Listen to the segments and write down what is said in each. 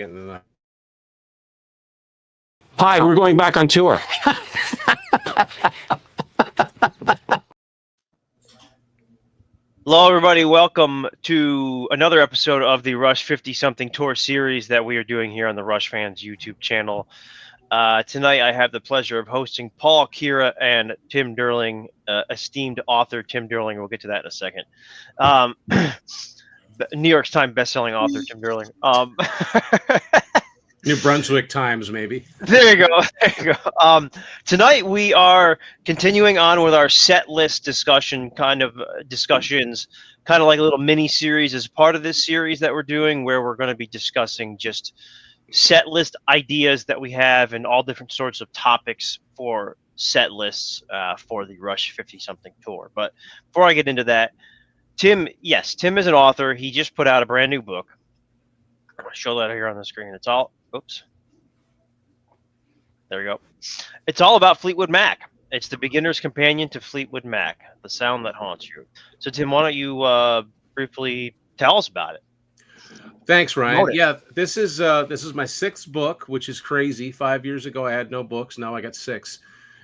second. And Hi, we're going back on tour. Hello, everybody. Welcome to another episode of the Rush 50-something tour series that we are doing here on the Rushfans YouTube channel. Tonight, I have the pleasure of hosting Paul, Kira, and Tim Durling, esteemed author Tim Durling. We'll get to that in a second. New York Times bestselling author Tim Durling. New Brunswick Times, maybe. There you go. There you go. Tonight we are continuing on with our set list discussions, kind of like a little mini series as part of this series that we're doing, where we're going to be discussing just set list ideas that we have and all different sorts of topics for set lists for the Rush 50-something tour. But before I get into that, Tim is an author. He just put out a brand new book. I'm going to show that here on the screen. It's all, oops. There we go. It's all about Fleetwood Mac. It's the beginner's companion to Fleetwood Mac, the sound that haunts you. So, Tim, why don't you briefly tell us about it? Thanks, Ryan. Yeah, this is my sixth book, which is crazy. 5 years ago, I had no books. Now I got six.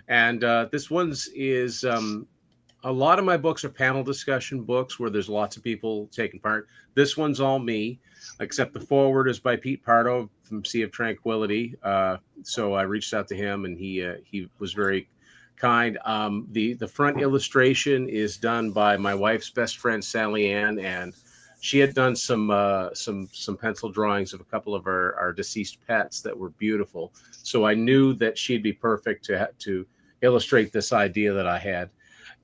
And this one's is a lot of my books are panel discussion books where there's lots of people taking part. This one's all me, except the foreword is by Pete Pardo from Sea of Tranquility. So I reached out to him, and he was very kind. The front illustration is done by my wife's best friend, Sally Ann, and she had done some pencil drawings of a couple of our deceased pets that were beautiful. So I knew that she'd be perfect to illustrate this idea that I had.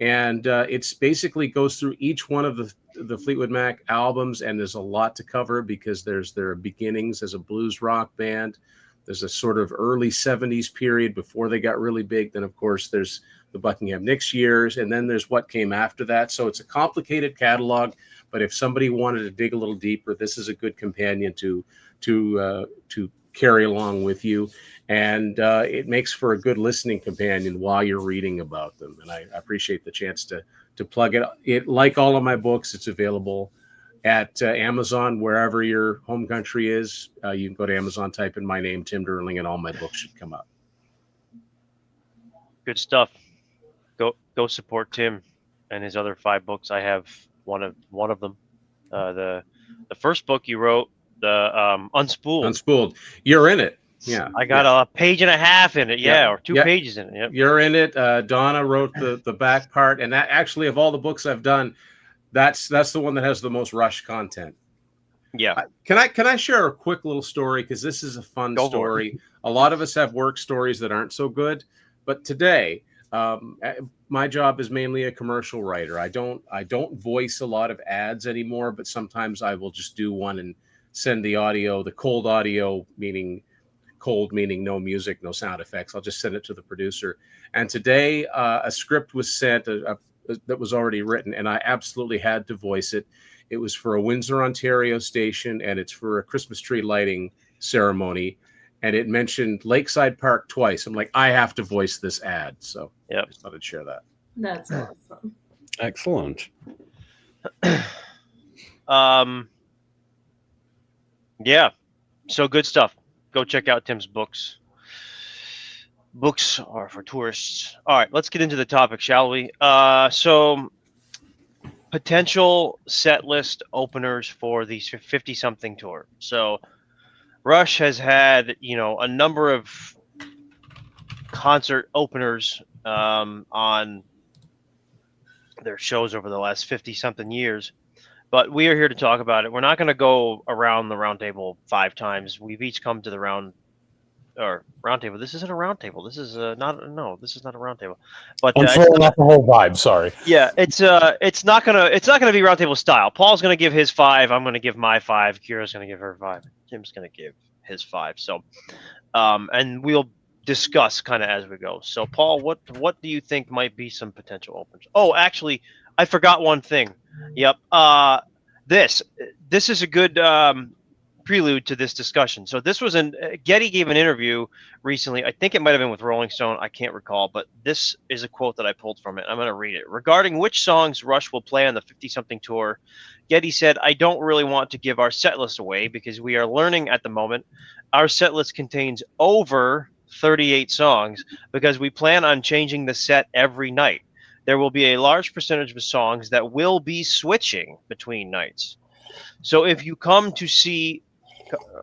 And it's basically goes through each one of the Fleetwood Mac albums, and there's a lot to cover because there are beginnings as a blues rock band. There's a sort of early 70s period before they got really big. Then, of course, there's the Buckingham Nicks years, and then there's what came after that. So it's a complicated catalog, but if somebody wanted to dig a little deeper, this is a good companion to carry along with you. And it makes for a good listening companion while you're reading about them. And I appreciate the chance to plug it. It, like all of my books, it's available at Amazon, wherever your home country is. You can go to Amazon, type in my name, Tim Durling, and all my books should come up. Good stuff. Go support Tim and his other 5 books. I have one of them. The first book you wrote, the Unspooled. Unspooled. You're in it. Yeah, I got a page and a half in it. Yeah, or 2 pages in it. Yep. You're in it. Donna wrote the back part, and that actually, of all the books I've done, that's the one that has the most Rush content. Yeah. Can I share a quick little story, because this is a fun story. A lot of us have work stories that aren't so good, but today, my job is mainly a commercial writer. I don't voice a lot of ads anymore, but sometimes I will just do one and send the audio, the cold audio, meaning cold meaning no music, no sound effects. I'll just send it to the producer. And today a script was sent that was already written, and I absolutely had to voice it. It was for a Windsor, Ontario station, and it's for a Christmas tree lighting ceremony. And it mentioned Lakeside Park twice. I'm like, I have to voice this ad. So I just thought I'd share that. That's awesome. Excellent. Yeah. So good stuff. Go check out Tim's books. Books are for tourists. All right, let's get into the topic, shall we? So potential set list openers for the 50-something tour. So Rush has had, a number of concert openers on their shows over the last 50-something years. But we are here to talk about it. We're not going to go around the round table 5 times. We've each come to the round table. This isn't a round table. This is this is not a round table. But I'm throwing off the whole vibe. Sorry. Yeah, it's not gonna be round table style. Paul's gonna give his 5. I'm gonna give my 5. Kira's gonna give her 5. Tim's gonna give his 5. So, and we'll discuss kind of as we go. So, Paul, what do you think might be some potential openers? Oh, actually, I forgot one thing. Yep. This is a good prelude to this discussion. So this was Getty gave an interview recently. I think it might have been with Rolling Stone. I can't recall, but this is a quote that I pulled from it. I'm going to read it. Regarding which songs Rush will play on the 50-something tour, Getty said, "I don't really want to give our set list away because we are learning at the moment. Our set list contains over 38 songs because we plan on changing the set every night. There will be a large percentage of songs that will be switching between nights. So if you come to see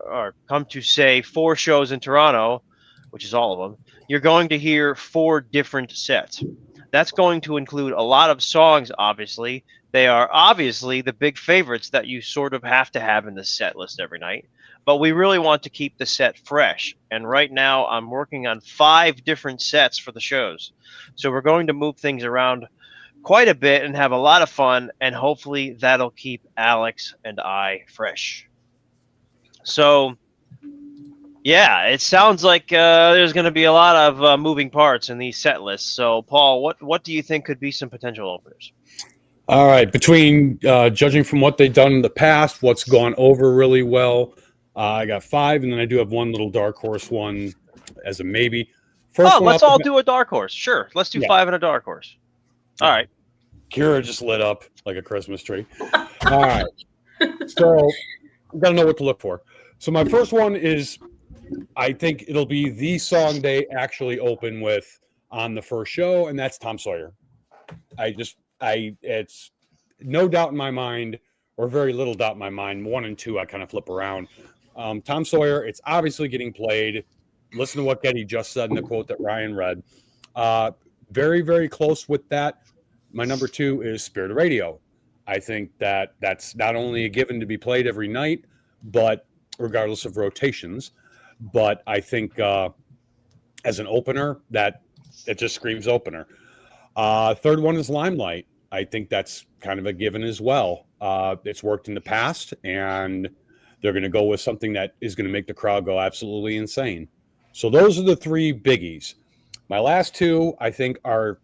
or come to say 4 shows in Toronto, which is all of them, you're going to hear 4 different sets. That's going to include a lot of songs, obviously. They are obviously the big favorites that you sort of have to have in the set list every night. But we really want to keep the set fresh. And right now I'm working on 5 different sets for the shows. So we're going to move things around quite a bit and have a lot of fun. And hopefully that'll keep Alex and I fresh." So, yeah, it sounds like there's going to be a lot of moving parts in these set lists. So, Paul, what do you think could be some potential openers? All right. Between judging from what they've done in the past, what's gone over really well, I got 5, and then I do have one little dark horse one as a maybe. Let's all do a dark horse. Sure. Let's do 5 and a dark horse. All right. Kira just lit up like a Christmas tree. All right. So, you got to know what to look for. So my first one is, I think it'll be the song they actually open with on the first show, and that's Tom Sawyer. It's no doubt in my mind, or very little doubt in my mind. 1 and 2, I kind of flip around. Tom Sawyer, it's obviously getting played. Listen to what Getty just said in the quote that Ryan read. Very, very close with that. My number 2 is Spirit of Radio. I think that's not only a given to be played every night, but regardless of rotations. But I think as an opener, that it just screams opener. Third one is Limelight. I think that's kind of a given as well. It's worked in the past, and they're going to go with something that is going to make the crowd go absolutely insane. So those are the 3 biggies. My last 2, I think, are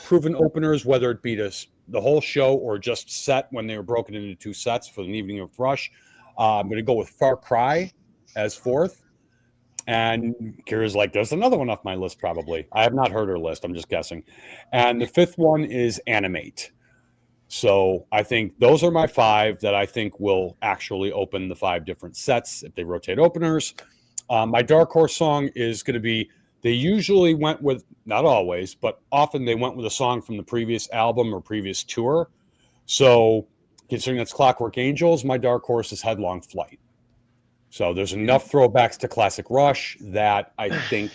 proven openers, whether it be the whole show or just set when they were broken into 2 sets for an evening of Rush. I'm going to go with Far Cry as 4th. And Kira's like, there's another one off my list probably. I have not heard her list. I'm just guessing. And the 5th one is Animate. So I think those are my 5 that I think will actually open the 5 different sets if they rotate openers. My dark horse song is going to be, they usually went with, not always, but often they went with a song from the previous album or previous tour. So considering that's Clockwork Angels, my dark horse is Headlong Flight. So there's enough throwbacks to classic Rush that I think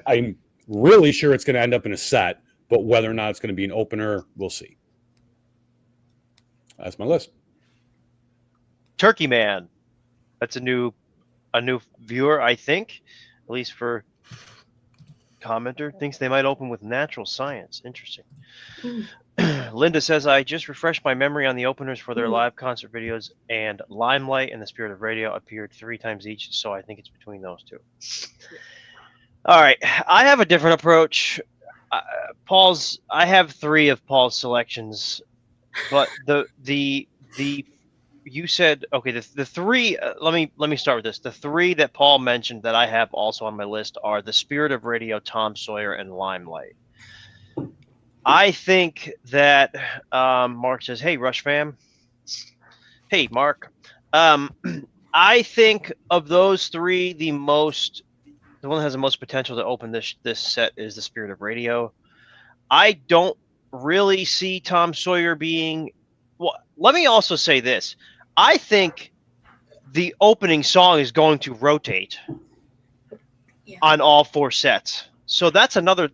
I'm really sure it's going to end up in a set, but whether or not it's going to be an opener, we'll see. That's my list. Turkey Man. That's a new viewer, I think, at least for commenter. Thinks they might open with Natural Science. Interesting. Linda says, I just refreshed my memory on the openers for their live concert videos, and Limelight and The Spirit of Radio appeared 3 times each, so I think it's between those 2. All right. I have a different approach. I have 3 of Paul's selections, but you said, okay, the 3, let me start with this. The 3 that Paul mentioned that I have also on my list are The Spirit of Radio, Tom Sawyer, and Limelight. I think that Mark says, hey, Rush fam. Hey, Mark. I think of those 3, the one that has the most potential to open this set is The Spirit of Radio. I don't really see Tom Sawyer being... Well, let me also say this. I think the opening song is going to rotate on all 4 sets. So that's another...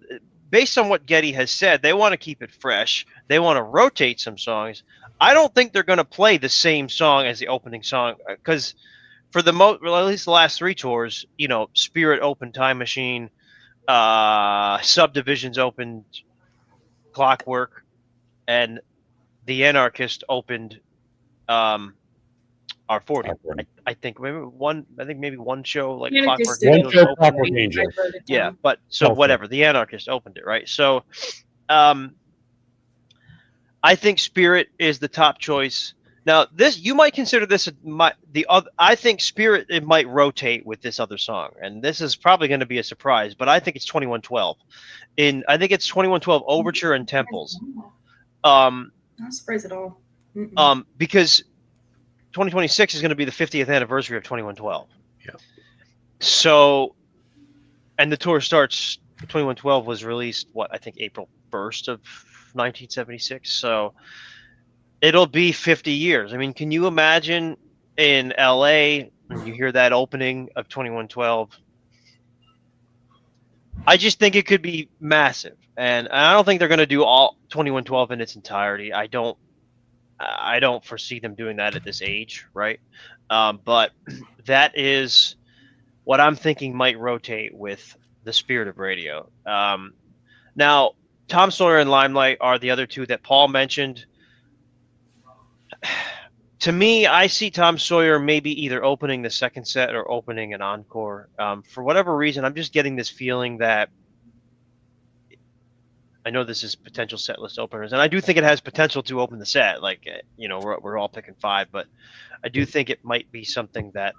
Based on what Getty has said, they want to keep it fresh. They want to rotate some songs. I don't think they're going to play the same song as the opening song because for at least the last 3 tours, Spirit opened Time Machine, Subdivisions opened Clockwork, and The Anarchist opened R40. I think maybe one show like Clockwork Angel. Yeah, but so whatever. The Anarchist opened it, right? So I think Spirit is the top choice. Now, this you might consider this the other. I think Spirit it might rotate with this other song, and this is probably going to be a surprise. But I think it's 2112. I think it's 2112 Overture and Temples. Not surprised at all. Because 2026 is going to be the 50th anniversary of 2112. Yeah. So, and the tour starts. 2112 was released I think April 1st of 1976. So it'll be 50 years. I mean, can you imagine in LA when you hear that opening of 2112? I just think it could be massive, and I don't think they're going to do all 2112 in its entirety. I don't foresee them doing that at this age, right? But that is what I'm thinking might rotate with the Spirit of Radio. Now, Tom Sawyer and Limelight are the other two that Paul mentioned. To me, I see Tom Sawyer maybe either opening the second set or opening an encore. For whatever reason, I'm just getting this feeling that I know this is potential set list openers, and I do think it has potential to open the set. Like, we're all picking 5, but I do think it might be something that,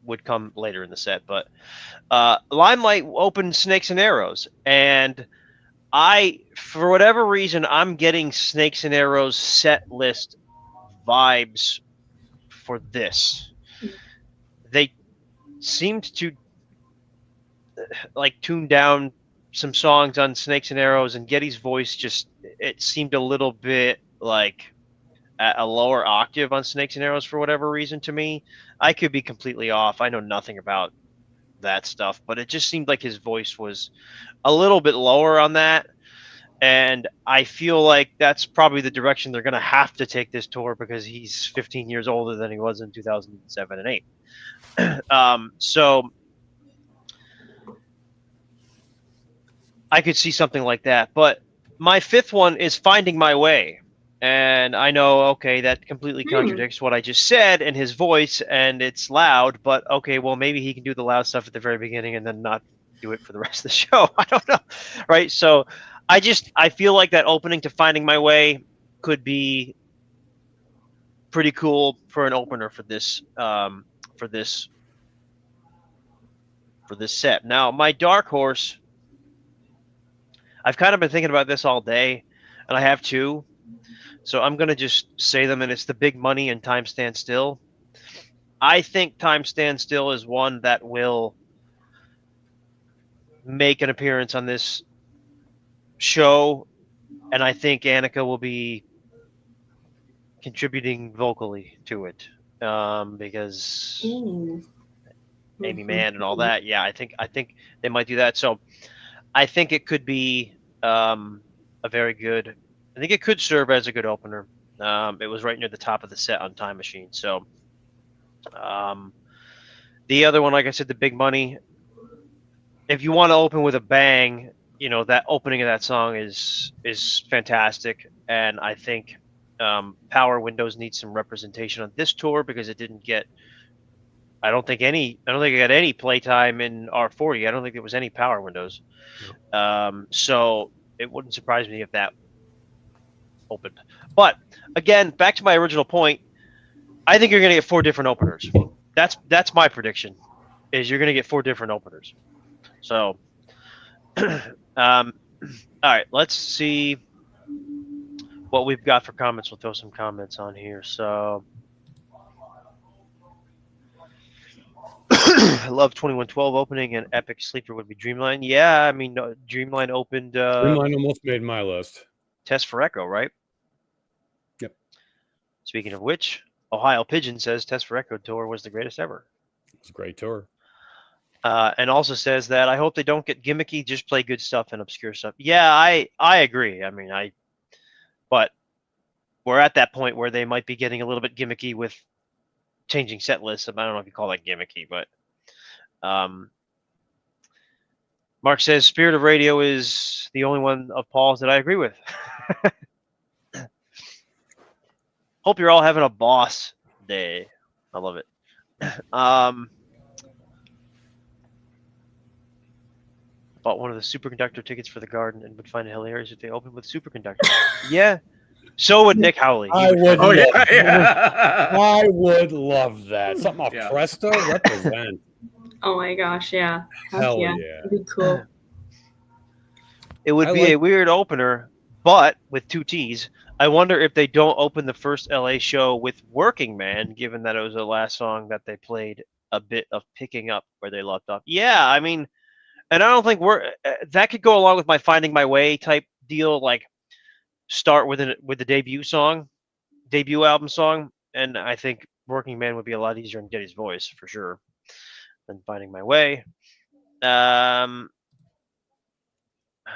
would come later in the set. But Limelight opened Snakes and Arrows, and for whatever reason, I'm getting Snakes and Arrows set list vibes for this. They seemed to tune down some songs on Snakes and Arrows, and Geddy's voice it seemed a little bit like at a lower octave on Snakes and Arrows for whatever reason to me. I could be completely off. I know nothing about that stuff, but it just seemed like his voice was a little bit lower on that. And I feel like that's probably the direction they're going to have to take this tour, because he's 15 years older than he was in 2007 and 8. So I could see something like that. But my 5th one is Finding My Way. And I know, okay, that completely contradicts what I just said in his voice, and it's loud, but okay, well, maybe he can do the loud stuff at the very beginning and then not do it for the rest of the show. I don't know. Right. So I feel like that opening to Finding My Way could be pretty cool for an opener for this set. Now, my dark horse, I've kind of been thinking about this all day, and I have 2. So I'm going to just say them, and it's The Big Money and Time Stand Still. I think Time Stand Still is one that will make an appearance on this show, and I think Annika will be contributing vocally to it, because Amy Mann and all that. Yeah, I think they might do that. So I think it could be a very good. I think it could serve as a good opener. It was right near the top of the set on Time Machine. So the other one, like I said, The Big Money. If you want to open with a bang, that opening of that song is fantastic. And I think Power Windows needs some representation on this tour, because it didn't get. I don't think it got any playtime in R40. I don't think there was any Power Windows. So it wouldn't surprise me if that opened. But again, back to my original point, I think you're going to get 4 different openers. That's my prediction, is you're going to get 4 different openers. So, all right, let's see what we've got for comments. We'll throw some comments on here. So, I love 2112 opening, and epic sleeper would be Dreamline. Yeah, I mean, Dreamline opened. Dreamline almost made my list. Test for Echo, right? Yep. Speaking of which, Ohio Pigeon says Test for Echo tour was the greatest ever. It's a great tour. And also says that I hope they don't get gimmicky, just play good stuff and obscure stuff. Yeah, I agree. I mean, but we're at that point where they might be getting a little bit gimmicky with changing set lists. I don't know if you call that gimmicky, but Mark says Spirit of Radio is the only one of Paul's that I agree with. Hope you're all having a boss day. I love it. Bought one of the superconductor tickets for the garden and would find it hilarious if they opened with superconductor. Yeah, So would Nick Howley. I would. Oh yeah, love, yeah. I would love that. Something off Yeah. Presto represent. Oh my gosh, yeah. Heck Hell yeah. yeah. That'd be cool. It would be a weird opener, but with 2 T's. I wonder if they don't open the first LA show with Working Man, given that it was the last song that they played a bit of picking up where they left off. Yeah, I mean, and I don't think that could go along with my Finding My Way type deal, like start with the debut album song, and I think Working Man would be a lot easier in Geddy's voice for sure than Finding My Way.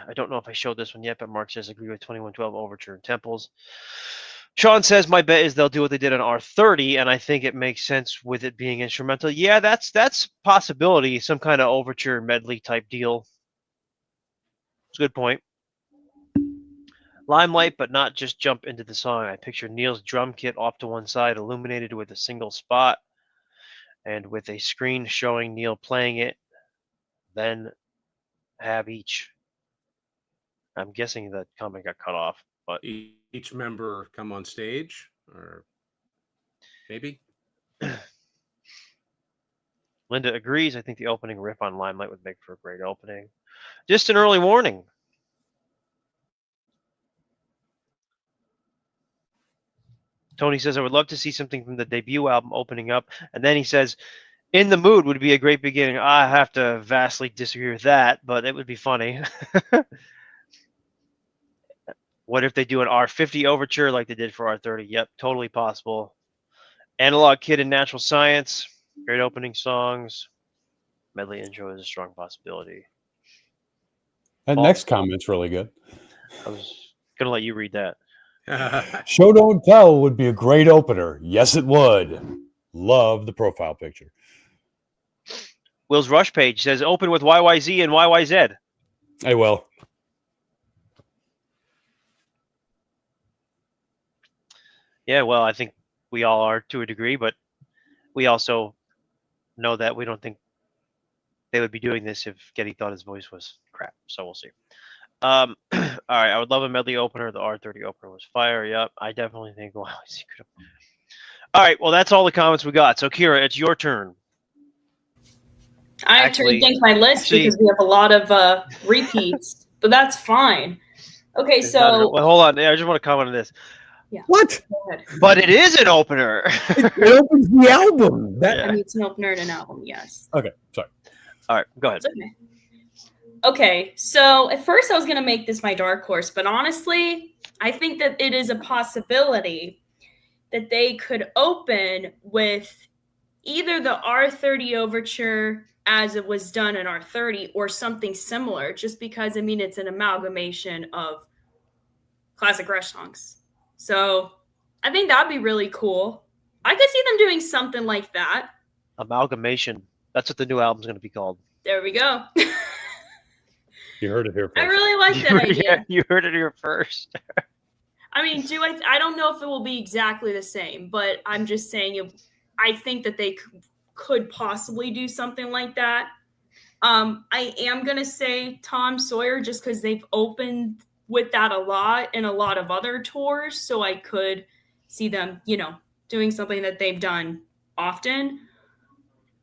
I don't know if I showed this one yet, but Mark says agree with 2112 Overture and Temples. Sean says my bet is they'll do what they did on R30, and I think it makes sense with it being instrumental. Yeah, that's possibility, some kind of overture medley type deal. It's a good point. Limelight, but not just jump into the song. I picture Neil's drum kit off to one side, illuminated with a single spot, and with a screen showing Neil playing it, then have each. I'm guessing that comment got cut off, but each member come on stage, or maybe. Linda agrees. I think the opening riff on Limelight would make for a great opening. Just an early warning. Tony says, I would love to see something from the debut album opening up. And then he says, In the Mood would be a great beginning. I have to vastly disagree with that, but it would be funny. What if they do an R50 overture like they did for R30? Yep, totally possible. Analog Kid and Natural Science, great opening songs. Medley intro is a strong possibility. That next comment's really good. I was going to let you read that. Show Don't Tell would be a great opener. Yes, it would. Love the profile picture. Will's Rush page says open with YYZ and YYZ. Hey, Will. Yeah, well, I think we all are to a degree, but we also know that we don't think they would be doing this if Geddy thought his voice was crap. So we'll see. All right, I would love a medley opener. The R30 opener was fire. Yep, I definitely think YYZ could have. All right, well, that's all the comments we got. So, Kira, it's your turn. I have to rethink my list because we have a lot of repeats, but that's fine. Okay, so well, hold on. I just want to comment on this. Yeah. What? But it is an opener. It opens the album. I mean, it's an opener and an album, yes. Okay, sorry. All right, go ahead. Okay, so at first I was going to make this my dark horse, but honestly, I think that it is a possibility that they could open with either the R30 overture as it was done in R30 or something similar, just because, I mean, it's an amalgamation of classic Rush songs. So I think that'd be really cool. I could see them doing something like that. Amalgamation. That's what the new album's going to be called. There we go. You heard it here first. I really like that idea. Yeah, you heard it here first. I mean, I don't know if it will be exactly the same, but I'm just saying I think that they could possibly do something like that. I am going to say Tom Sawyer just because they've opened with that a lot in a lot of other tours. So I could see them, doing something that they've done often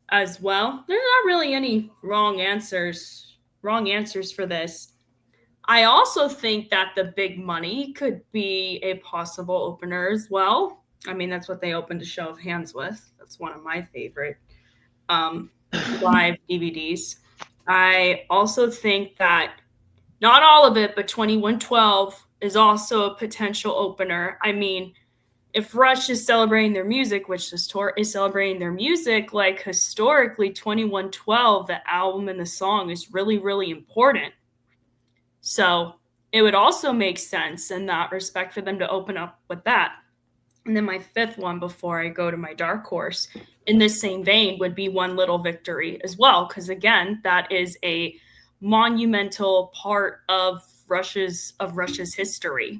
as well. There's not really any wrong answers for this. I also think that the Big Money could be a possible opener as well. I mean, that's what they opened a Show of Hands with. That's one of my favorite live DVDs. I also think that not all of it, but 2112 is also a potential opener. I mean, if Rush is celebrating their music, which this tour is celebrating their music, like historically 2112, the album and the song is really, really important. So it would also make sense in that respect for them to open up with that. And then my fifth one before I go to my dark horse in this same vein would be One Little Victory as well. Because again, that is a monumental part of Rush's history,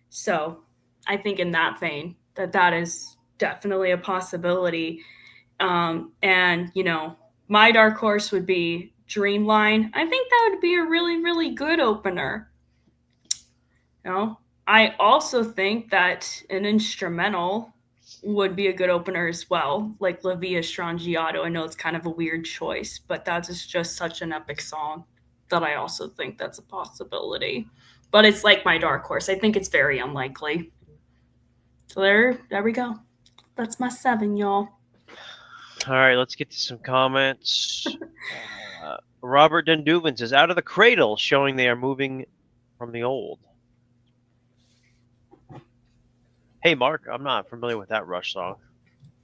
So I think in that vein that is definitely a possibility. And, my dark horse would be Dreamline. I think that would be a really, really good opener. I also think that an instrumental would be a good opener as well, like La Via Strangiato. I know it's kind of a weird choice, but that is just such an epic song that I also think that's a possibility. But it's like my dark horse. I think it's very unlikely. So there we go. That's my 7, y'all. All right, let's get to some comments. Robert Dunduvin says, "Out of the Cradle," showing they are moving from the old. Hey, Mark, I'm not familiar with that Rush song.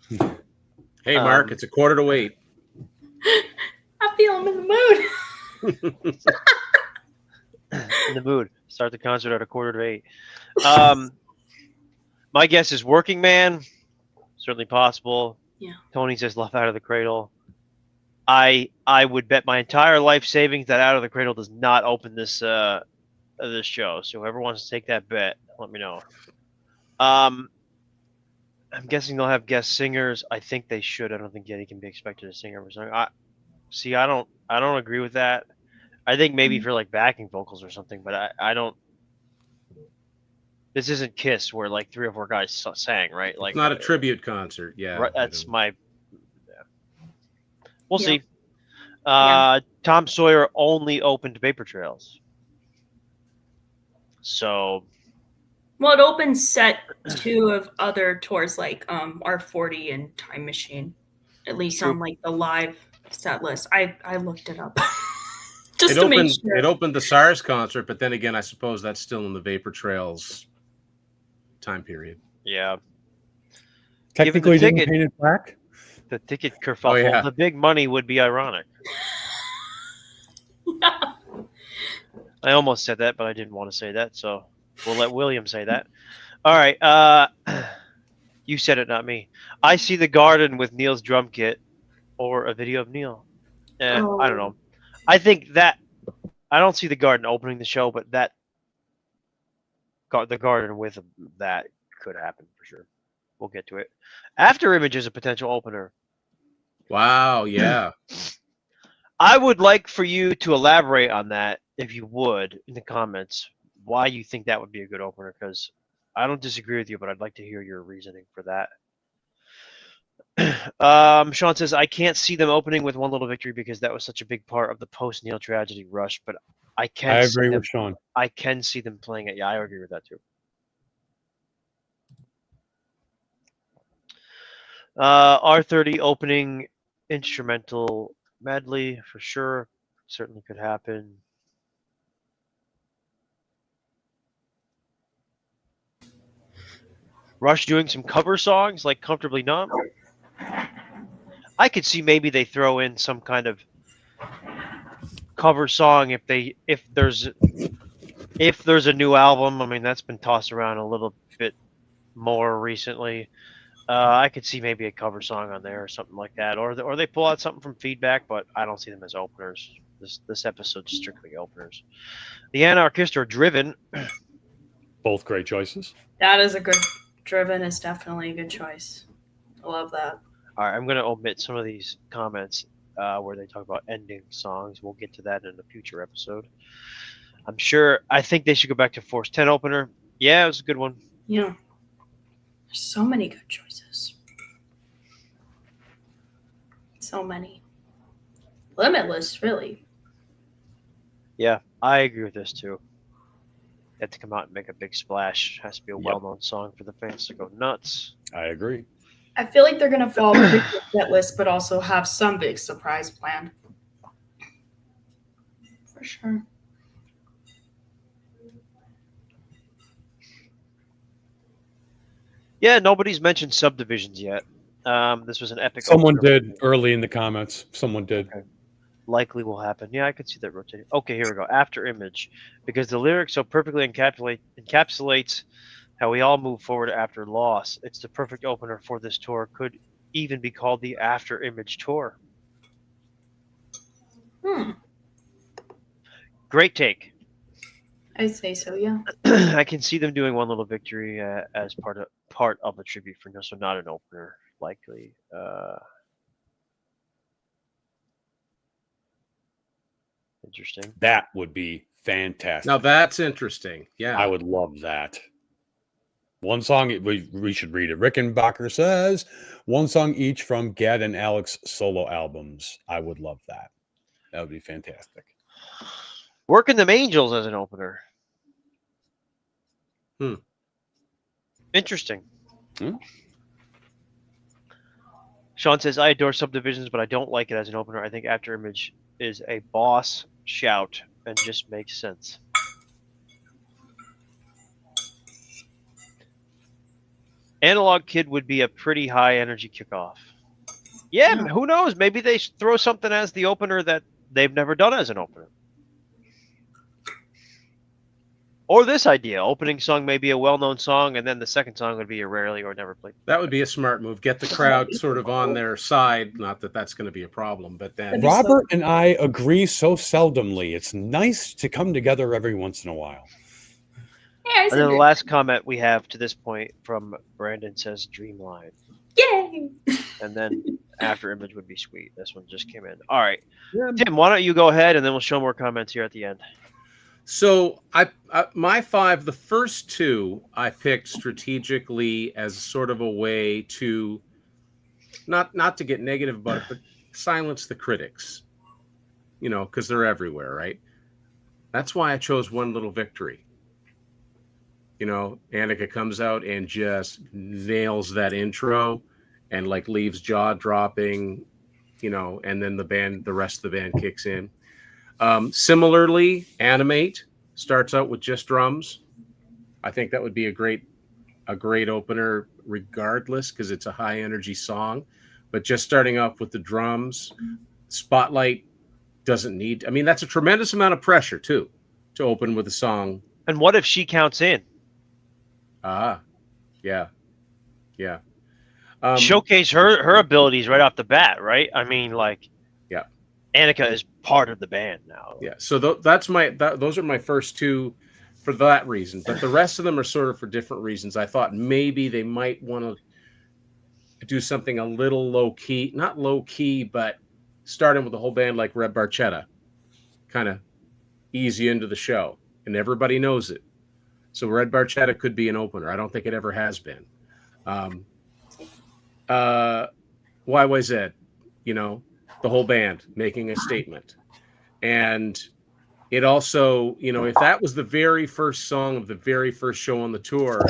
Hey, Mark, it's 7:45. I feel I'm in the mood. In the mood. Start the concert at 7:45. My guess is Working Man. Certainly possible. Yeah. Tony says Love Out of the Cradle. I would bet my entire life savings that Out of the Cradle does not open this show. So whoever wants to take that bet, let me know. I'm guessing they'll have guest singers. I think they should. I don't think Getty can be expected to sing every song. I don't agree with that. I think maybe for like backing vocals or something, but I don't. This isn't Kiss where like 3 or 4 guys sang, right? Like it's not a tribute concert. Yeah, right, that's my. Yeah. We'll see. Tom Sawyer only opened Vapor Trails. So. Well, it opens set 2 of other tours like R40 and Time Machine, at least on like the live set list. I looked it up just to make sure. It opened the SARS concert, but then again, I suppose that's still in the Vapor Trails time period. Yeah. Technically, didn't paint it black. The ticket kerfuffle. The big money would be ironic. Yeah. I almost said that, but I didn't want to say that, so we'll let William say that. All right. You said it, not me. I see the Garden with Neil's drum kit or a video of Neil. I don't know. I think that I don't see the Garden opening the show, but that the Garden with that could happen for sure. We'll get to it. After Image is a potential opener. Wow, yeah. I would like for you to elaborate on that, if you would, in the comments, why you think that would be a good opener, because I don't disagree with you, but I'd like to hear your reasoning for that. Sean says, I can't see them opening with One Little Victory because that was such a big part of the post-Neil tragedy rush, but I agree with Sean. I can see them playing it. Yeah, I agree with that too. R30 opening instrumental medley for sure. Certainly could happen. Rush doing some cover songs like Comfortably Numb. I could see maybe they throw in some kind of cover song if there's a new album. I mean, that's been tossed around a little bit more recently. I could see maybe a cover song on there or something like that, or they pull out something from Feedback, but I don't see them as openers. This episode's strictly openers. The Anarchist or Driven. Both great choices. That is a good. Driven is definitely a good choice. I love that. All right, I'm going to omit some of these comments where they talk about ending songs. We'll get to that in a future episode. I think they should go back to Force 10 opener. Yeah, it was a good one. Yeah. There's so many good choices. So many. Limitless, really. Yeah, I agree with this too. They have to come out and make a big splash. It has to be a well-known song for the fans to go nuts. I agree. I feel like they're going to follow the set list, but also have some big surprise planned. For sure. Yeah, nobody's mentioned Subdivisions yet. This was an epic. Someone did early in the comments. Someone did. Okay. Likely will happen. Yeah, I could see that rotating. Okay, here we go. After Image, because the lyrics so perfectly encapsulates how we all move forward after loss. It's the perfect opener for this tour. Could even be called the After Image tour. Great take. I'd say so, yeah. I can see them doing One Little Victory as part of a tribute for Neil, so not an opener, likely. Interesting. That would be fantastic. Now that's interesting. Yeah, I would love that. One song, we should read it. Rickenbacker says, one song each from Gad and Alex solo albums. I would love that. That would be fantastic. Working Them Angels as an opener. Interesting. Sean says, I adore Subdivisions, but I don't like it as an opener. I think After Image is a boss shout and just makes sense. Analog Kid would be a pretty high energy kickoff. Yeah, who knows? Maybe they throw something as the opener that they've never done as an opener. Or this idea, opening song may be a well-known song, and then the second song would be a rarely or never played. That would be a smart move. Get the crowd sort of on their side. Not that that's going to be a problem, but then Robert and I agree so seldomly. It's nice to come together every once in a while. Yeah, and then the last comment we have to this point from Brandon says Dreamline. Yay! And then After Image would be sweet. This one just came in. All right. Tim, why don't you go ahead, and then we'll show more comments here at the end. So my 5, the first 2 I picked strategically as sort of a way to not to get negative about it, but silence the critics, because they're everywhere, right? That's why I chose One Little Victory. Annika comes out and just nails that intro and leaves jaw dropping, and then the rest of the band kicks in. Similarly, Animate starts out with just drums. I think that would be a great opener regardless, because it's a high energy song, but just starting off with the drums. Spotlight doesn't need, that's a tremendous amount of pressure too, to open with a song. And what if she counts in? Yeah. Showcase her abilities right off the bat, right? Yeah. Annika is part of the band now. Yeah, so those are my first 2 for that reason, but the rest of them are sort of for different reasons. I thought maybe they might want to do something a little low key, not low key, but starting with the whole band like Red Barchetta, kind of ease you into the show, and everybody knows it. So Red Barchetta could be an opener. I don't think it ever has been. YYZ, the whole band making a statement. And it also, if that was the very first song of the very first show on the tour,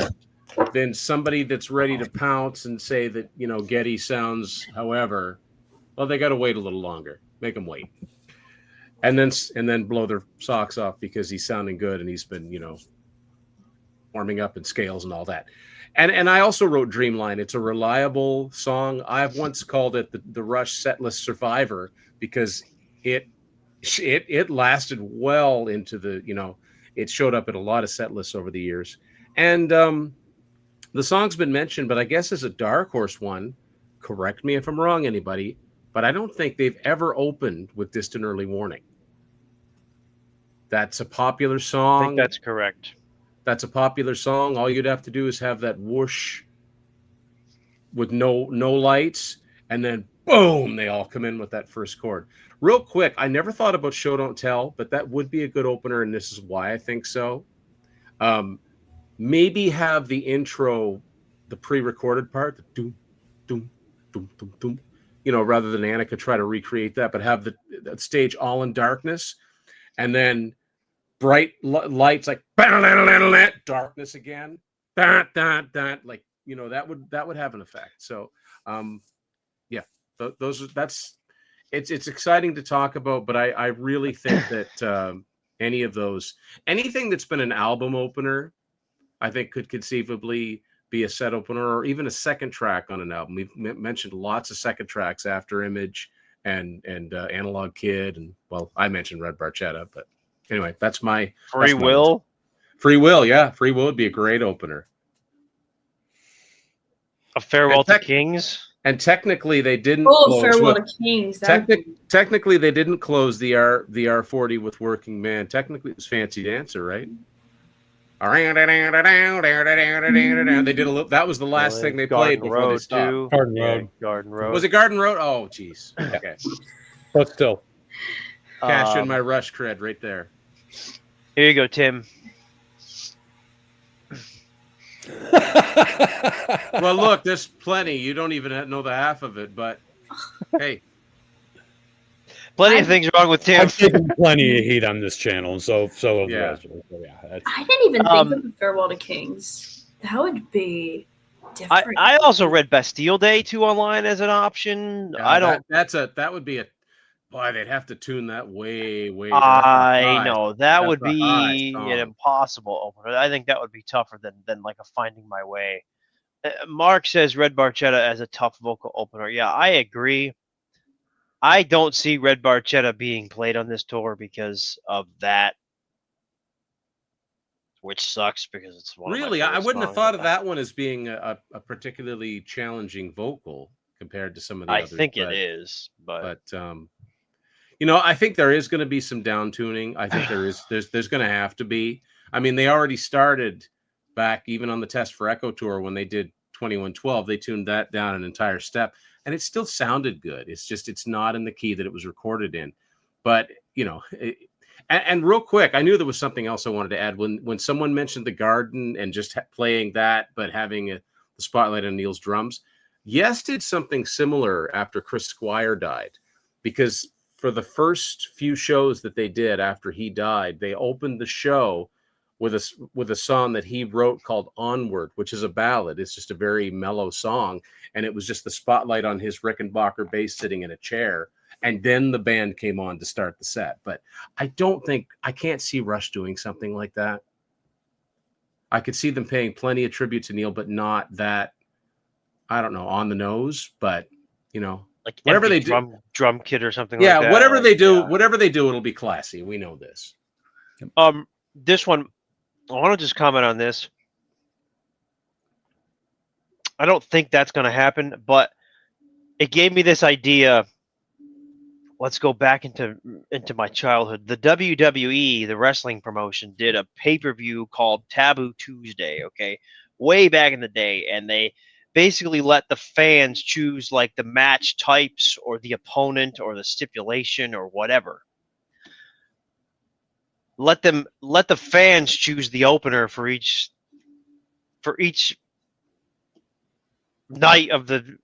then somebody that's ready to pounce and say that, Getty sounds however, well, they got to wait a little longer. Make them wait. And then blow their socks off because he's sounding good and he's been, warming up in scales and all that. And I also wrote Dreamline. It's a reliable song. I've once called it the Rush Setlist Survivor because it lasted well into the, it showed up at a lot of set lists over the years. And the song's been mentioned, but I guess as a dark horse one, correct me if I'm wrong, anybody, but I don't think they've ever opened with Distant Early Warning. That's a popular song. I think that's correct. That's a popular song. All you'd have to do is have that whoosh with no lights, and then boom, they all come in with that first chord. Real quick, I never thought about Show Don't Tell, but that would be a good opener, and this is why I think so. Maybe have the intro, the pre-recorded part, the doom, doom, doom, doom, doom, rather than Annika try to recreate that, but have that stage all in darkness, and then bright lights like darkness again, that would have an effect. So, it's exciting to talk about, but I really think that anything that's been an album opener, I think could conceivably be a set opener or even a second track on an album. We've mentioned lots of second tracks, After Image and Analog Kid, and I mentioned Red Barchetta, but. Anyway, that's my Free Will. Free Will, yeah. Free Will would be a great opener. A Farewell to Kings. And technically, they didn't close. Farewell to Kings. Technically, they didn't close the R40 with Working Man. Technically, it was Fancy Dancer, right? They did a little. That was the last thing they played before they stopped. Garden Road. Was it Garden Road? Oh, geez. Okay. But still. Cash in my Rush cred right there. Here you go, Tim. Well, look, there's plenty. You don't even know the half of it, but hey. Plenty of things wrong with Tim. I've taken plenty of heat on this channel, and so have the Yeah. rest of us. So, yeah, I didn't even think of the Farewell to Kings. That would be different. I also read Bastille Day 2 online as an option. Yeah, that would be a boy. They'd have to tune that way. I know that That's would a high be song. an impossible opener. I think that would be tougher than like a Finding My Way. Mark says Red Barchetta as a tough vocal opener. Yeah, I agree. I don't see Red Barchetta being played on this tour because of that, which sucks because it's one Really, of my I wouldn't have songs. thought of that one as being a particularly challenging vocal compared to some of the others. I think it is, but I think there is going to be some down tuning. I think there's going to have to be. I mean, they already started back even on the Test for Echo tour when they did 2112. They tuned that down an entire step, and it still sounded good. It's just it's not in the key that it was recorded in. But and real quick, I knew there was something else I wanted to add when someone mentioned the Garden and just playing that, but having the spotlight on Neil's drums. Yes, did something similar after Chris Squire died, because for the first few shows that they did after he died, they opened the show with a song that he wrote called Onward, which is a ballad. It's just a very mellow song, and it was just the spotlight on his Rickenbacker bass sitting in a chair. And then the band came on to start the set. But I can't see Rush doing something like that. I could see them paying plenty of tribute to Neil, but not that, I don't know, on the nose. But, like whatever they do, drum kit or something like that. Yeah, whatever they do, it'll be classy. We know this. This one, I want to just comment on this. I don't think that's going to happen, but it gave me this idea. Let's go back into my childhood. The WWE, the wrestling promotion, did a pay-per-view called Taboo Tuesday, okay? Way back in the day, and they basically let the fans choose like the match types or the opponent or the stipulation or whatever. Let the fans choose the opener for each night of the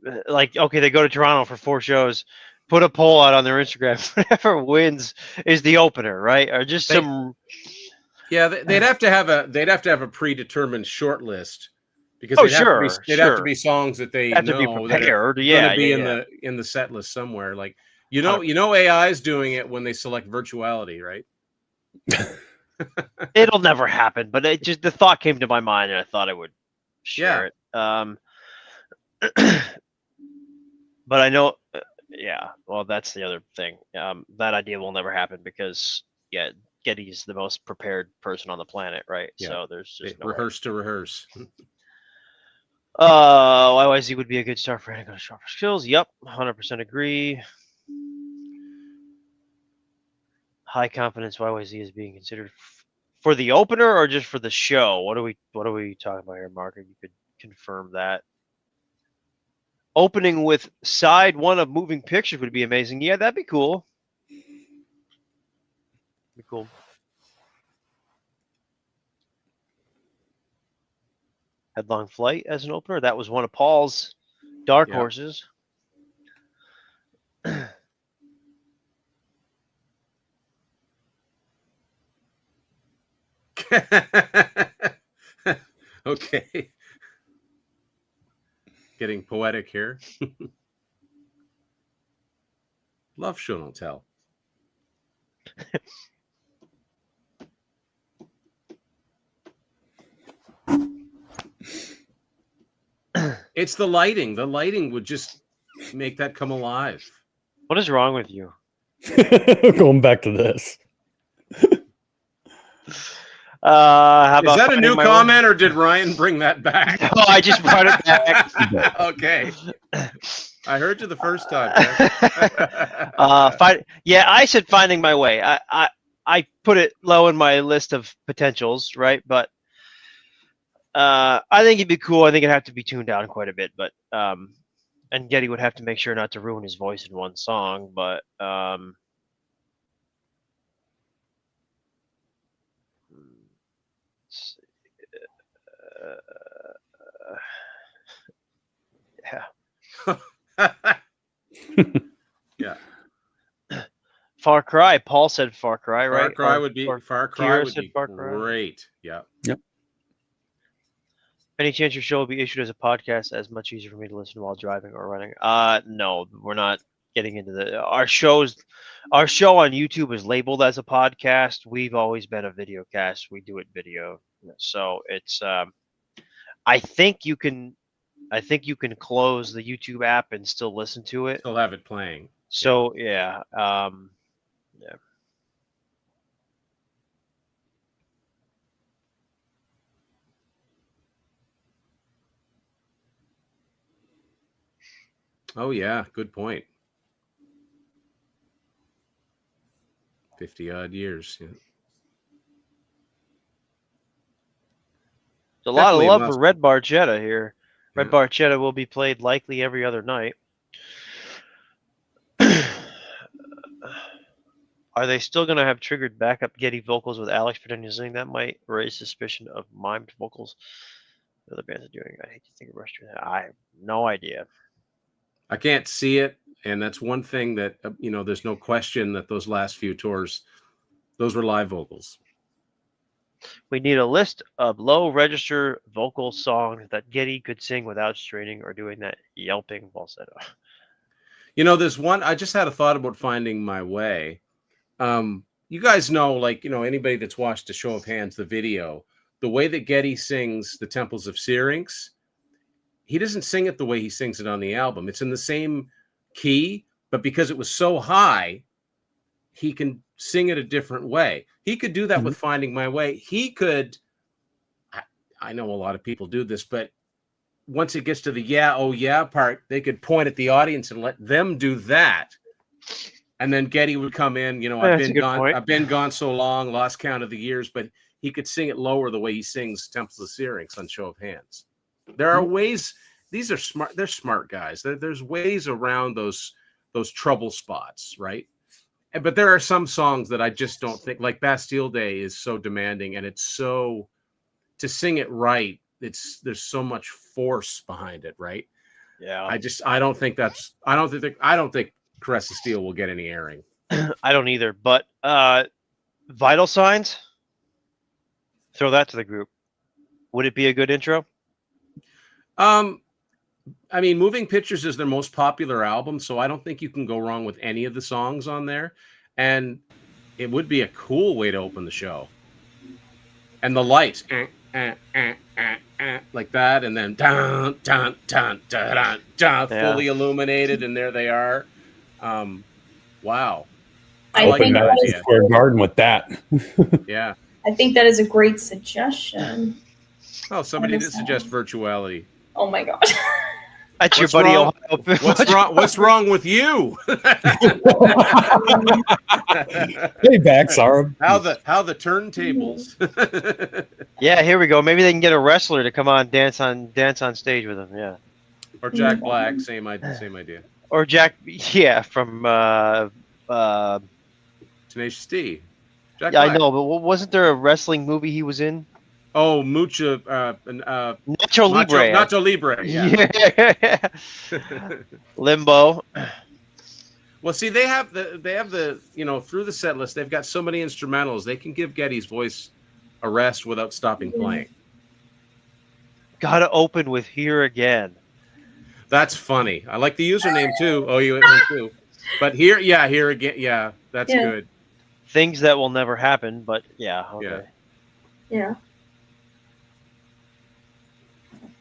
okay, they go to Toronto for 4 shows. Put a poll out on their Instagram. Whoever wins is the opener, right? Or just some. Yeah, they'd have to have a predetermined short list because they'd have to be songs that they have know to be prepared. That are going to be in the set list somewhere. Like AI is doing it when they select virtuality, right? It'll never happen, but the thought came to my mind, and I thought I would share it. But I know. Yeah, well, that's the other thing. That idea will never happen because, Geddy's the most prepared person on the planet, right? Yeah. So there's just no rehearse to rehearse. YYZ would be a good start for any sharper skills. Yep, 100% agree. High confidence YYZ is being considered for the opener or just for the show. What are we talking about here, Mark? You could confirm that. Opening with side 1 of Moving Pictures would be amazing. Yeah, that'd be cool. Be cool. Headlong Flight as an opener. That was one of Paul's dark horses. Okay. Getting poetic here. Love show don't tell. It's the lighting. The lighting would just make that come alive. What is wrong with you? Going back to this. How about is that a new comment, or did Ryan bring that back? No, I just brought it back. Okay. I heard you the first time. I said Finding My Way. I put it low in my list of potentials, right? But I think it'd be cool. I think it'd have to be tuned down quite a bit, but and Geddy would have to make sure not to ruin his voice in one song, but Yeah. Far Cry. Paul said Far Cry, right? Far Cry would be Far Cry. great. Yeah. Yep. Any chance your show will be issued as a podcast? As much easier for me to listen while driving or running. No, we're not getting into the our show on YouTube is labeled as a podcast. We've always been a video cast. We do it video, so it's. I think you can close the YouTube app and still listen to it. Still have it playing. So yeah. Oh yeah, good point. 50 odd years. Yeah. There's a lot of Definitely love must- for Red Barchetta here. Red Yeah. Barchetta will be played likely every other night. Are they still going to have triggered backup Getty vocals with Alex pretending to sing? That might raise suspicion of mimed vocals. The other bands are doing. I hate to think of Rushfans. I have no idea. I can't see it, and that's one thing that there's no question that those last few tours, those were live vocals. We need a list of low-register vocal songs that Getty could sing without straining or doing that yelping falsetto. There's one. I just had a thought about Finding My Way. You guys know, anybody that's watched a Show of Hands, the video, the way that Getty sings the Temples of Syrinx, he doesn't sing it the way he sings it on the album. It's in the same key, but because it was so high, he can sing it a different way. He could do that with Finding My Way. He could, I know a lot of people do this, but once it gets to the yeah, oh yeah part, they could point at the audience and let them do that. And then Getty would come in, I've been gone so long, lost count of the years, but he could sing it lower the way he sings Temples of Syrinx on Show of Hands. There are ways. These are smart. They're smart guys. There's ways around those trouble spots, right? But there are some songs that I just don't think, like Bastille Day is so demanding, and it's so, to sing it right, there's so much force behind it, right? Yeah. I don't think Caress of Steel will get any airing. I don't either. But Vital Signs, throw that to the group. Would it be a good intro? Moving Pictures is their most popular album, so I don't think you can go wrong with any of the songs on there. And it would be a cool way to open the show. And the lights, like that, and then dun, dun, dun, dun, dun, fully illuminated, and there they are. Wow. I think that Square Garden with that. Yeah. I think that is a great suggestion. Oh, somebody did suggest virtuality. Oh my god. That's your buddy. What's wrong with you? Hey, back, Sarah. How the turntables? Yeah, here we go. Maybe they can get a wrestler to come on dance on stage with them. Yeah. Or Jack Black, same idea. Or Jack, from Tenacious D. Jack yeah, Black. I know, but wasn't there a wrestling movie he was in? Oh, Nacho Libre. Nacho Libre. Yeah. Limbo. Well, see, they have the through the set list, they've got so many instrumentals. They can give Getty's voice a rest without stopping playing. Gotta open with Here Again. That's funny. I like the username too. Oh, you too. But here again. Yeah, that's good. Things that will never happen, but yeah. Okay. Yeah.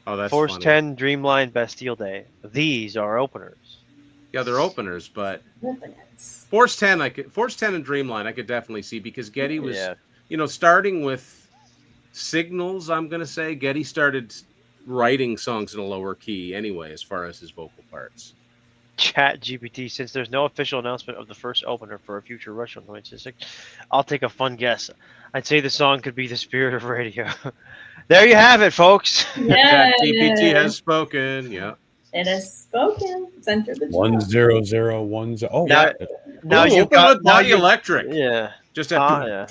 Oh, that's Force funny. 10, Dreamline, Bastille Day. These are openers. Yeah, they're openers, but Force 10 and Dreamline I could definitely see, because Getty was, starting with Signals, I'm going to say, Getty started writing songs in a lower key anyway, as far as his vocal parts. Chat GPT, since there's no official announcement of the first opener for a future Rush on 2026, I'll take a fun guess. I'd say the song could be The Spirit of Radio. There you have it, folks. Yeah. Chat GPT has spoken. Yeah. It has spoken. It's entered the 10010. Oh, now you've got Body Electric. Yeah. Just have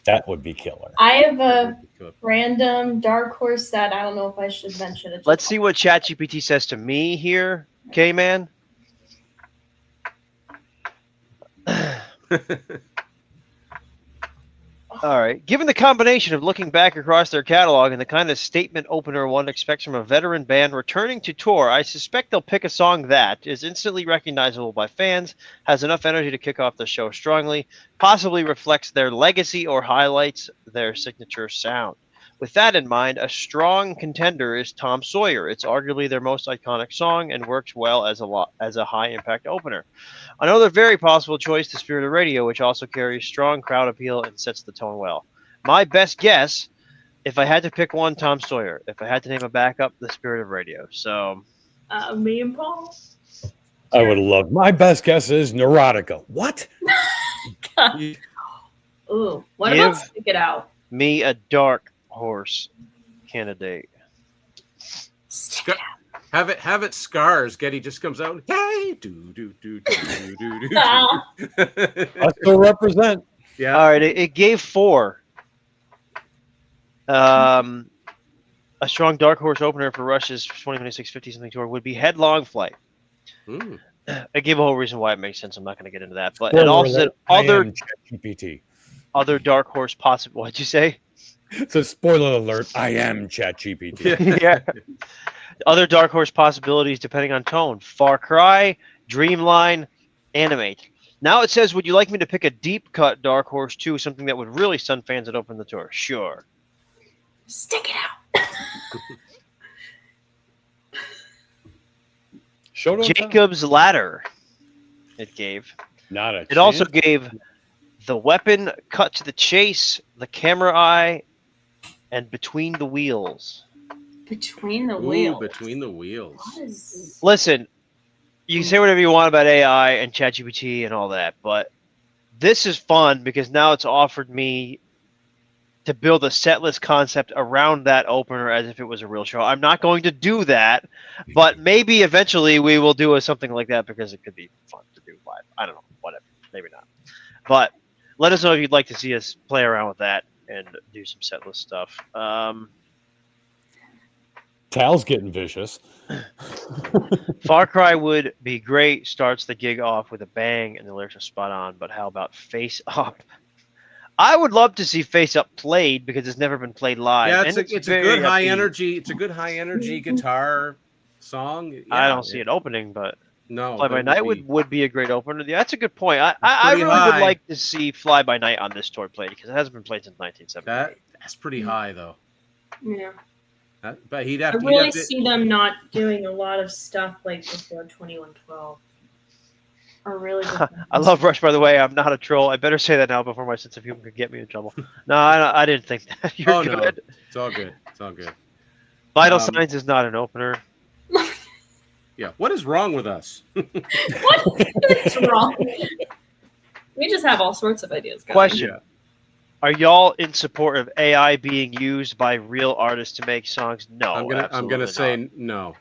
That would be killer. I have a random dark horse that I don't know if I should mention it. Let's see what ChatGPT says to me here, K-Man. All right. Given the combination of looking back across their catalog and the kind of statement opener one expects from a veteran band returning to tour, I suspect they'll pick a song that is instantly recognizable by fans, has enough energy to kick off the show strongly, possibly reflects their legacy or highlights their signature sound. With that in mind, a strong contender is Tom Sawyer. It's arguably their most iconic song and works well as a high-impact opener. Another very possible choice, The Spirit of Radio, which also carries strong crowd appeal and sets the tone well. My best guess, if I had to pick one, Tom Sawyer. If I had to name a backup, The Spirit of Radio. So, me and Paul. I would love. My best guess is Neurotica. What? Ooh, what about Stick It Out? Me a dark horse candidate. Have it scars. Getty just comes out. Hey, do. I still represent. Yeah. All right. It gave 4. A strong dark horse opener for Rush's 2026 50-something tour would be Headlong Flight. I gave a whole reason why it makes sense. I'm not going to get into that, but it also said other dark horse possible. What'd you say? So spoiler alert, I am ChatGPT. Yeah. Other dark horse possibilities depending on tone. Far Cry, Dreamline, Animate. Now it says, would you like me to pick a deep cut dark horse too, something that would really stun fans that open the tour? Sure. Stick It Out. Jacob's Ladder. It gave. Not a It also gave The Weapon, Cut to the Chase, The Camera Eye, and Between the Wheels. Between the Wheels. Between the Wheels. Listen, you can say whatever you want about AI and ChatGPT and all that, but this is fun because now it's offered me to build a set list concept around that opener as if it was a real show. I'm not going to do that, but maybe eventually we will do something like that because it could be fun to do live. I don't know, whatever, maybe not. But let us know if you'd like to see us play around with that and do some set list stuff. Tal's getting vicious. Far Cry would be great. Starts the gig off with a bang and the lyrics are spot on. But how about Face Up? I would love to see Face Up played because it's never been played live. Yeah, it's a good high energy. It's a good high energy guitar song. Yeah, I don't see it opening, but no. Fly by Night would be a great opener. Yeah, that's a good point. I really would like to see Fly by Night on this tour played because it hasn't been played since 1970. That's pretty high though. Yeah. But he'd have I to. really see them not doing a lot of stuff like before 2112. Are really good. I love Rush, by the way. I'm not a troll. I better say that now before my sense of humor could get me in trouble. No, I didn't think that. You're good. No. It's all good. It's all good. Vital Signs is not an opener. Yeah. What is wrong with us? What's wrong? We just have all sorts of ideas. Guys. Question. Yeah. Are y'all in support of AI being used by real artists to make songs? No. I'm gonna say no.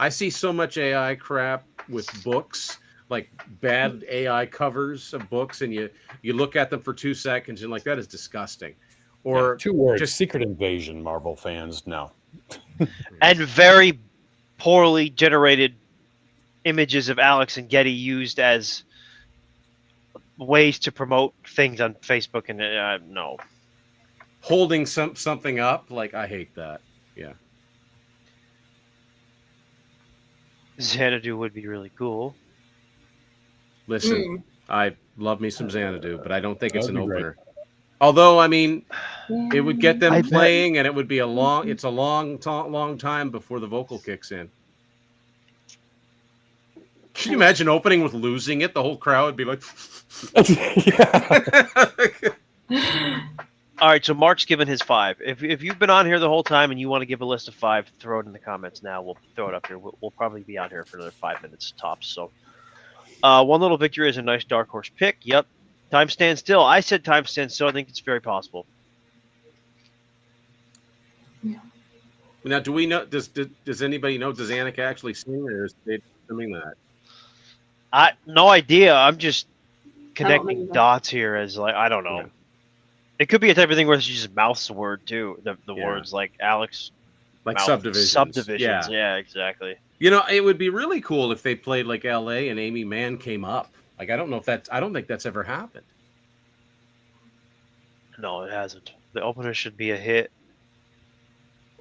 I see so much AI crap with books, like bad AI covers of books, and you look at them for 2 seconds and like that is disgusting. Or 2 words: just Secret Invasion. Marvel fans, no. And very poorly generated images of Alex and Getty used as ways to promote things on Facebook, and no. Holding something up, like I hate that. Yeah. Xanadu would be really cool. Listen, I love me some Xanadu, but I don't think it's an opener. Great. Although, I mean, it would get them playing, and it would be a long time before the vocal kicks in. Can you imagine opening with Losing It? The whole crowd would be like... All right, so Mark's given his 5. If you've been on here the whole time and you want to give a list of 5, throw it in the comments now. We'll throw it up here. We'll probably be on here for another 5 minutes tops. So, One Little Victory is a nice dark horse pick. Yep. Time Stands Still. I said Time Stands Still. I think it's very possible. Yeah. Now, do we know? Does anybody know? Does Annika actually sing, or is they assuming that? No idea. I'm just connecting dots here as like I don't know. It could be a type of thing where she just mouths the word too. The words like Alex. Like mouth subdivisions. Subdivisions. Yeah, exactly. You know, it would be really cool if they played like L.A. and Amy Mann came up. Like, I don't think that's ever happened. No, it hasn't. The opener should be a hit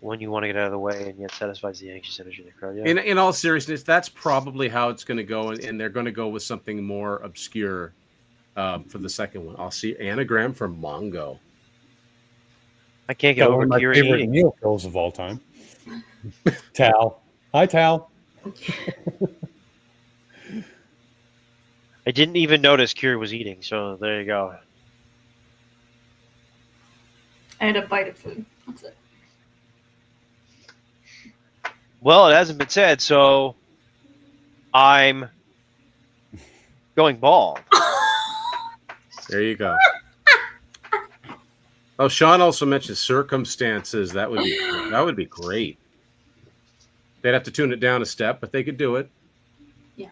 when you want to get out of the way and yet satisfies the anxious energy of the crowd. Yeah. In all seriousness, that's probably how it's going to go, and they're going to go with something more obscure for the second one. I'll see Anagram for Mongo. I can't get over one of my Kira favorite eating. meal kills of all time. Tal. Hi, Tal. I didn't even notice Kira was eating, so there you go. I had a bite of food. That's it. Well, it hasn't been said, so I'm going bald. There you go. Oh, Sean also mentioned Circumstances. That would be great. They'd have to tune it down a step, but they could do it. Yeah.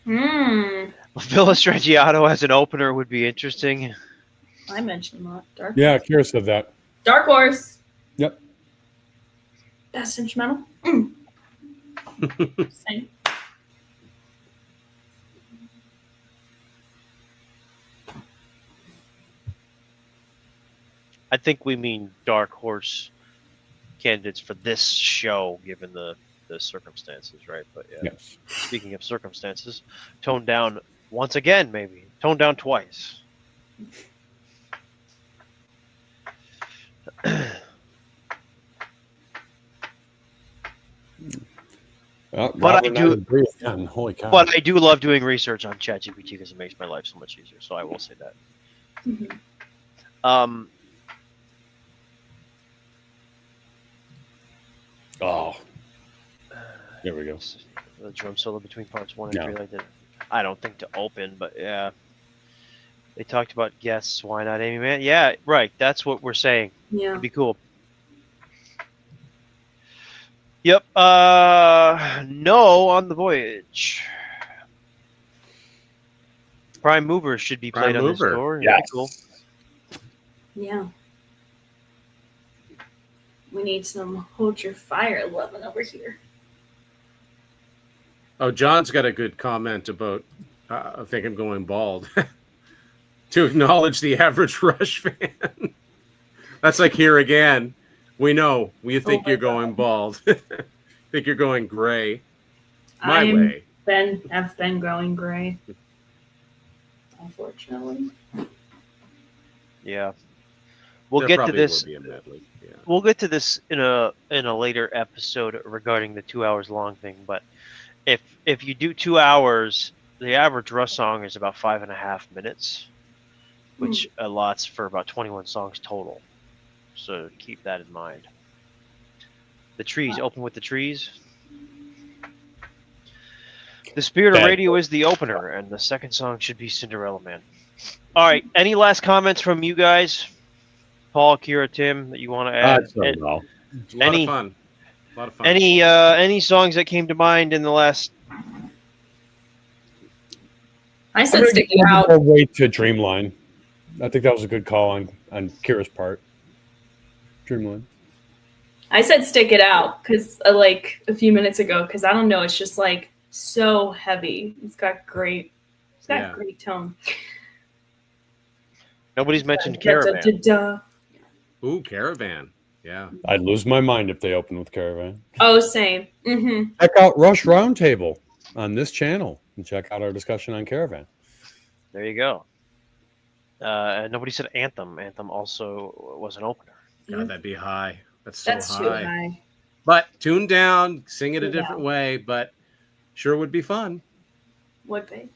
Hmm. Phyllis Reggiato as an opener would be interesting. I mentioned that. Dark. Yeah, Kira said that. Dark Horse. Yep. Best instrumental. Same. I think we mean Dark Horse candidates for this show, given the circumstances, right? But yeah. Yes. Speaking of circumstances, toned down once again, maybe toned down twice. But I do. Holy cow! But I do love doing research on ChatGPT because it makes my life so much easier. So I will say that. Mm-hmm. Oh, there we go. The drum solo between parts 1 and Yeah. 3, like that. I don't think to open, but yeah. They talked about guests. Why not Amy Mann? Yeah, right. That's what we're saying. Yeah. It'd be cool. Yep. No on the voyage. Prime Mover should be played on this tour. Yeah, cool. Yeah. We need some Hold Your Fire loving over here. Oh, John's got a good comment about, I think I'm going bald. To acknowledge the average Rush fan. That's like here again. We know. We think you're going bald. Think you're going gray. My way. I've been growing gray. Unfortunately. Yeah. We'll There get to probably this. will be a medley. Yeah. We'll get to this in a later episode regarding the 2 hours long thing. But if you do 2 hours, the average Rush song is about 5.5 minutes, which allots for about 21 songs total. So keep that in mind. The Trees, open with the Trees. The Spirit of Radio is the opener, and the second song should be Cinderella Man. All right. Any last comments from you guys? Paul, Kira, Tim, that you want to add? It's a lot of fun. A lot of fun. Any songs that came to mind in the last? I said Stick It Out. Wait to Dreamline. I think that was a good call on Kira's part. Dreamline. I said Stick It Out because like a few minutes ago, because I don't know, it's just like so heavy. It's got great tone. Nobody's mentioned Caravan. Ooh, Caravan. Yeah. I'd lose my mind if they opened with Caravan. Oh, same. Mm-hmm. Check out Rush Roundtable on this channel and check out our discussion on Caravan. There you go. Nobody said Anthem. Anthem also was an opener. God, that'd be high. That's high. Too high. But tune down, sing it a different way, but sure would be fun. Would be.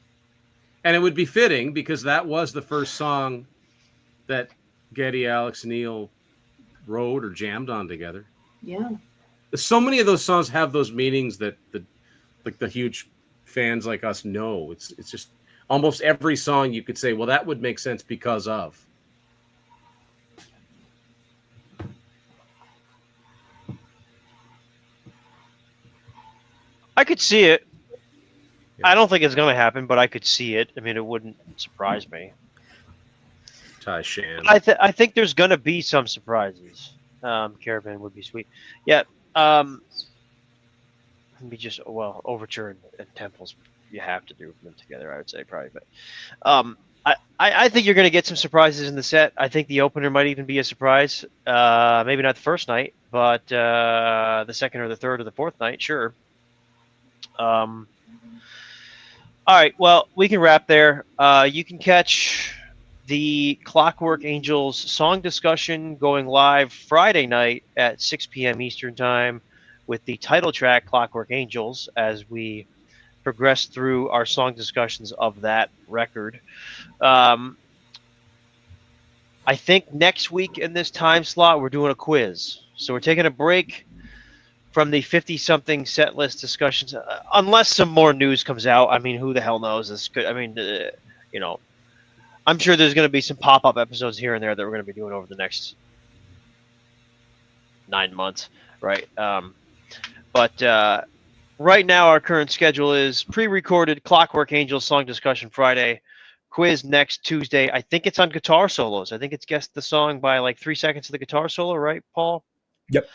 And it would be fitting because that was the first song that Geddy, Alex, Neil wrote or jammed on together. Yeah. So many of those songs have those meanings that the huge fans like us know. It's just almost every song you could say, well, that would make sense because of. I could see it. I don't think it's going to happen, but I could see it. I mean, it wouldn't surprise me. Ty Shan. I think there's going to be some surprises. Caravan would be sweet. Yeah. Be just Overture and Temples. You have to do them together, I would say, probably. But I think you're going to get some surprises in the set. I think the opener might even be a surprise. Maybe not the first night, but the second or the third or the fourth night, sure. All right, well, we can wrap there. You can catch the Clockwork Angels song discussion going live Friday night at 6 p.m. Eastern Time with the title track Clockwork Angels as we progress through our song discussions of that record. I think next week in this time slot, we're doing a quiz. So we're taking a break from the 50-something set list discussions, unless some more news comes out. I mean, who the hell knows? This could, I mean, I'm sure there's going to be some pop-up episodes here and there that we're going to be doing over the next 9 months, right? But right now, our current schedule is pre-recorded Clockwork Angels song discussion Friday, quiz next Tuesday. I think it's on guitar solos. I think it's guessed the song by like 3 seconds of the guitar solo, right, Paul? Yep.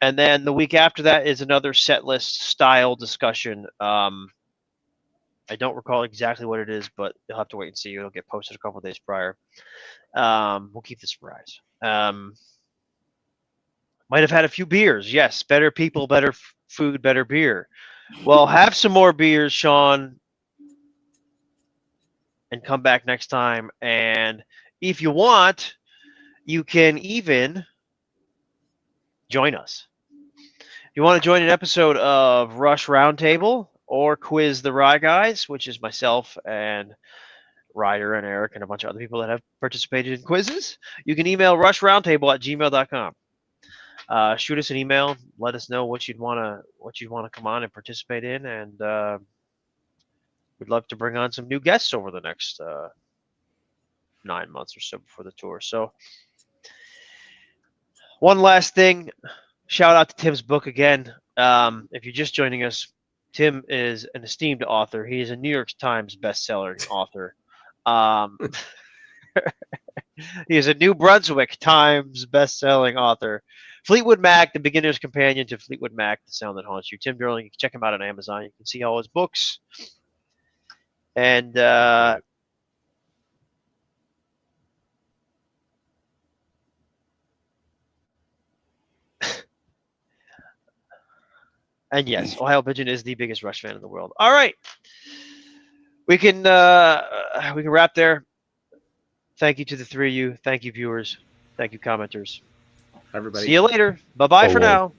And then the week after that is another set list style discussion. I don't recall exactly what it is, but you'll have to wait and see. It'll get posted a couple of days prior. We'll keep the surprise. Might have had a few beers. Yes, better people, better food, better beer. Well, have some more beers, Sean, and come back next time. And if you want, you can even join us. If you want to join an episode of Rush Roundtable or Quiz the Rye Guys, which is myself and Ryder and Eric and a bunch of other people that have participated in quizzes, you can email rushroundtable@gmail.com. Shoot us an email. Let us know what you'd want to come on and participate in, and we'd love to bring on some new guests over the next 9 months or so before the tour. So, one last thing. Shout out to Tim's book again. If you're just joining us, Tim is an esteemed author. He is a New York Times bestseller author. He is a New Brunswick Times best-selling author. Fleetwood Mac, the beginner's companion to Fleetwood Mac, the sound that haunts you. Tim Durling, you can check him out on Amazon. You can see all his books. And and yes, Ohio Pigeon is the biggest Rush fan in the world. All right, we can wrap there. Thank you to the three of you. Thank you, viewers. Thank you, commenters. Everybody. See you later. Bye-bye for now.